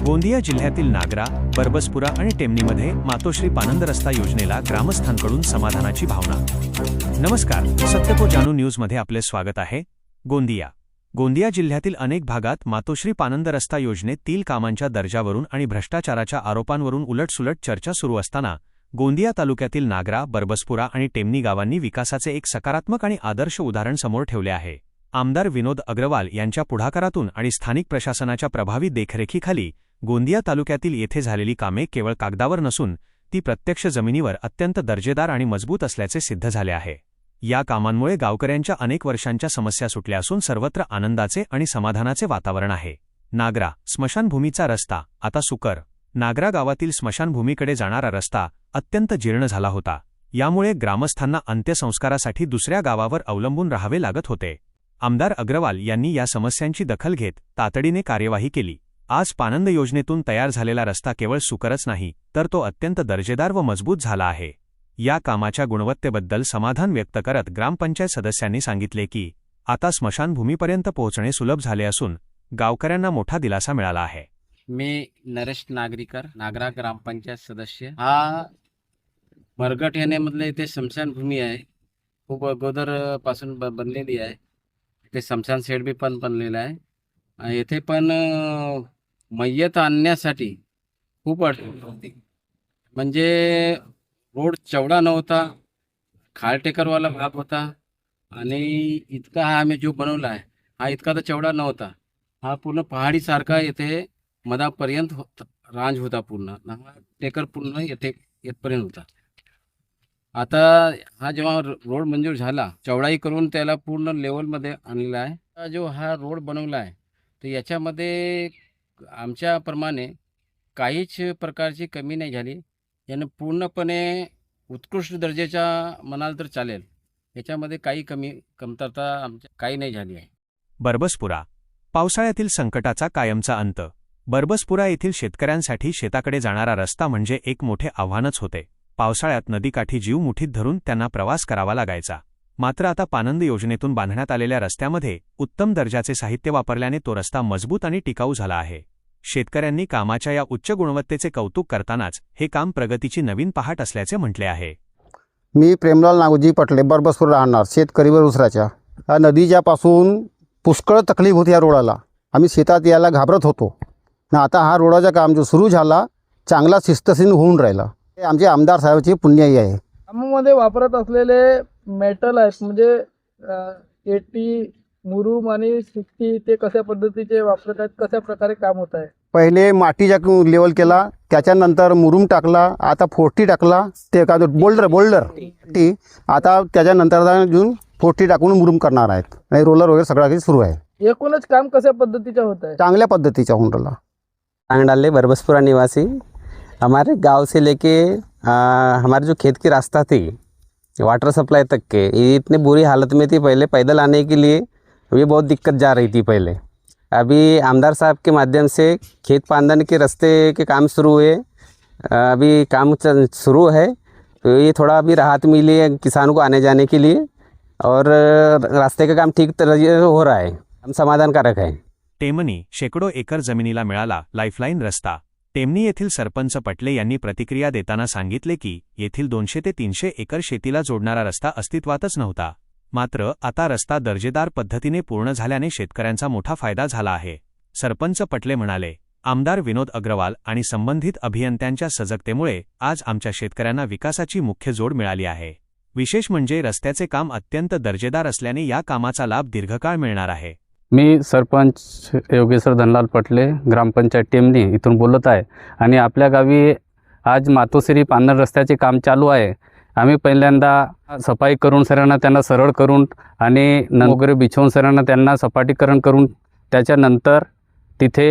गोंदिया जिल्ह्यातील नागरा, बरबसपुरा आणि टेमनीमध्ये मातोश्री पानंद रस्ता योजनेला ग्रामस्थांकडून समाधानाची भावना। नमस्कार, सत्यको जानू न्यूजमध्ये आपले स्वागत आहे। गोंदिया जिल्ह्यातील अनेक भागात मातोश्री पानंद रस्ता योजनेतील कामांच्या दर्जावरून आणि भ्रष्टाचाराच्या आरोपांवरून उलटसुलट चर्चा सुरू असताना गोंदिया तालुक्यातील नागरा, बरबसपुरा आणि टेमनी गावांनी विकासाचे एक सकारात्मक आणि आदर्श उदाहरण समोर ठेवले आहे। आमदार विनोद अग्रवाल यांच्या पुढाकारातून आणि स्थानिक प्रशासनाच्या प्रभावी देखरेखीखाली गोंदिया तालुक्यातील येथे झालेली कामे केवळ कागदावर नसून ती प्रत्यक्ष जमिनीवर अत्यंत दर्जेदार आणि मजबूत असल्याचे सिद्ध झाले आहे। या कामांमुळे गावकऱ्यांच्या अनेक वर्षांच्या समस्या सुटल्या असून सर्वत्र आनंदाचे आणि समाधानाचे वातावरण आहे। नागरा स्मशानभूमीचा रस्ता आता सुकर। नागरा गावातील स्मशानभूमीकडे जाणारा रस्ता अत्यंत जीर्ण झाला होता। यामुळे ग्रामस्थांना अंत्यसंस्कारासाठी दुसऱ्या गावावर अवलंबून राहावे लागत होते। आमदार अग्रवाल यांनी या समस्यांची दखल घेत तातडीने कार्यवाही केली। आज पानंद योजनेतून तयार झालेला रस्ता केवळ सुकरच नाही तर तो अत्यंत दर्जेदार व मजबूत झाला आहे। या कामाच्या गुणवत्तेबद्दल समाधान व्यक्त करत ग्रामपंचायत सदस्यांनी सांगितले की आता स्मशानभूमीपर्यंत पोहोचणे सुलभ झाले असून गावकऱ्यांना मोठा दिलासा मिळाला आहे। मी नरेश नागरीकर, नागरा ग्रामपंचायत सदस्य। हा मरगट येण्यामधले इथे स्मशानभूमी आहे, खूप अगोदर पासून बनलेली आहे। इथे स्मशान शेड बी पण बनलेला आहे। येथे पण मय्यत आणण्यासाठी खूप अडचण होती, म्हणजे रोड चौडा नव्हता, खालटेकरवाला भाग होता आणि इतका हा आम्ही जो बनवला आहे हा इतका तर चौडा नव्हता। हा पूर्ण पहाडीसारखा येथे मधापर्यंत रांज होता, पूर्ण टेकर पूर्ण येथपर्यंत होता। आता हा जेव्हा रोड मंजूर झाला, चौडाई करून त्याला पूर्ण लेवलमध्ये आणलेला आहे। जो हा रोड बनवला आहे तर याच्यामध्ये आमच्याप्रमाणे काहीच प्रकारची कमी नाही झाली। याने पूर्णपणे उत्कृष्ट दर्जाचा म्हणाल तर चालेल, याच्यामध्ये काही कमतरता आमच्या काही नाही झाली आहे। बरबसपुरा पावसाळ्यातील संकटाचा कायमचा अंत। बरबसपुरा येथील शेतकऱ्यांसाठी शेताकडे जाणारा रस्ता म्हणजे एक मोठे आव्हानच होते। पावसाळ्यात नदीकाठी जीव मुठीत धरून त्यांना प्रवास करावा लागायचा। मात्र आता पानंद योजनेतून बांधण्यात आलेल्या रस्त्यामध्ये उत्तम दर्जाचे साहित्य वापरल्याने तो रस्ता मजबूत आणि टिकाऊ झाला आहे। शेतकऱ्यांनी कामाच्या या उच्च गुणवत्तेचे कौतुक करतानाच हे काम प्रगतीची नवीन पहाट असल्याचे म्हटले आहे। मी प्रेमलाल नागोजी पटले, बरबसपूर राहणार, शेतकरी दुसऱ्याच्या। या नदीच्या पासून पुष्कळ तकलीफ होती या रोडाला, आम्ही शेतात यायला घाबरत होतो ना। आता हा रोडाचं काम जो सुरू झाला चांगला शिस्तशीर होऊन राहिला, हे आमचे आमदार साहेबांची पुण्याई आहे। कामामध्ये वापरत असलेले मेटल आहेत, म्हणजे एटी, मुरुम आणि शिट्टी, ते कशा पद्धतीचे वापरत आहेत, कशा प्रकारे काम होत आहे? पहिले मातीचा लेवल केला, त्याच्यानंतर मुरुम टाकला, आता फोर्टी टाकला, ते का बोल्डर टी, आता त्याच्यानंतर अजून फोर्टी टाकून मुरुम करणार आहेत आणि रोलर वगैरे सगळं काही सुरू आहे। एकूणच काम कशा पद्धतीचं होत आहे? चांगल्या पद्धतीचा होऊन राहिला। टांगडाले बरबसपुरा निवासी, हमारे गांव से लेके हमारे जो खेत की रास्ता थी वाटर सप्लाई तक के, ये इतनी बुरी हालत में थी। पहले पैदल आने के लिए भी बहुत दिक्कत जा रही थी पहले। अभी आमदार साहब के माध्यम से खेत पांदन के रास्ते के काम शुरू हुए, अभी काम शुरू है, तो ये थोड़ा अभी राहत मिली है किसानों को आने जाने के लिए, और रास्ते का काम ठीक तरह हो रहा है, हम समाधानकारक है। टेमनी शेकडो एकर जमिनीला मिळाला लाईफलाईन रस्ता। टेमनी येथील सरपंच पटले यांनी प्रतिक्रिया देताना सांगितले की येथील 200 ते 300 एकर शेतीला जोडणारा रस्ता अस्तित्वातच नव्हता। मात्र आता रस्ता दर्जेदार पद्धतीने पूर्ण झाल्याने शेतकऱ्यांचा मोठा फायदा झाला आहे। सरपंच पटले म्हणाले, आमदार विनोद अग्रवाल आणि संबंधित अभियंत्यांच्या सजगतेमुळे आज आमच्या शेतकऱ्यांना विकासाची मुख्य जोड मिळाली आहे। विशेष म्हणजे रस्त्याचे काम अत्यंत दर्जेदार असल्याने या कामाचा लाभ दीर्घकाळ मिळणार आहे। मी सरपंच योगेश्वर धनलाल पटले, ग्रामपंचायत टेमनी इथून बोलत आहे आणि आपल्या गावी आज मातोश्री पानंद रस्त्याचे काम चालू आहे। आम्ही पहिल्यांदा सफाई करून सरांना त्यांना सरळ करून आणि वगैरे बिछवून सरांना त्यांना सपाटीकरण करून, त्याच्यानंतर तिथे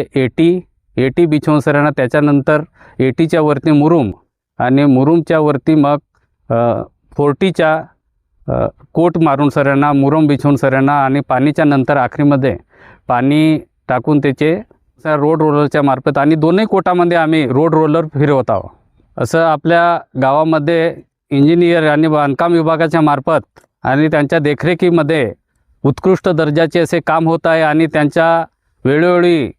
एटी बिछवून सरांना, त्याच्यानंतर एटीच्या वरती मुरुम आणि मुरुमच्या वरती मग फोर्टीच्या कोट मारून सरांना, मुरुम बिछवून सरांना आणि पाणीच्या नंतर आखरीमध्ये पाणी टाकून त्याचे रोड रोलरच्या मार्फत आणि दोन्ही कोटामध्ये आम्ही रोड रोलर फिरवत आहोत। असं आपल्या गावामध्ये इंजिनियर आणि बांधकाम विभागाच्या मार्फत आणि त्यांच्या देखरेखीमध्ये उत्कृष्ट दर्जाचे असे काम होत आहे आणि त्यांच्या वेळोवेळी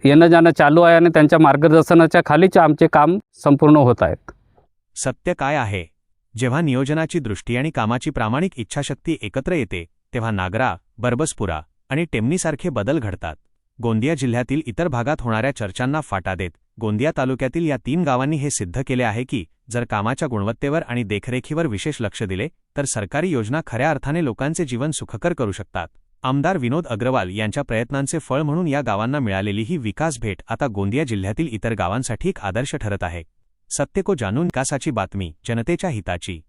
येणं जाणं चालू आहे आणि त्यांच्या मार्गदर्शनाच्या खालीच आमचे काम संपूर्ण होत आहेत. सत्य काय आहे? जेव्हा नियोजनाची दृष्टी आणि कामाची प्रामाणिक इच्छाशक्ती एकत्र येते तेव्हा नागरा, बरबसपुरा आणि टेमनीसारखे बदल घडतात. गोंदिया जिल्ह्यातील इतर भागात होणाऱ्या चर्चांना फाटा देत गोंदिया तालुक्यातील या 3 गावांनी हे सिद्ध केले आहे की जर कामाच्या गुणवत्तेवर आणि देखरेखीवर विशेष लक्ष दिले तर सरकारी योजना खऱ्या अर्थाने लोकांचे जीवन सुखकर करू शकतात. आमदार विनोद अग्रवाल यांच्या प्रयत्नांचे फळ म्हणून या गावांना मिळालेली ही विकास भेट आता गोंदिया जिल्ह्यातील इतर गावांसाठी एक आदर्श ठरत आहे. सत्य को जाणून विकासाची बातमी, जनतेच्या हिताची.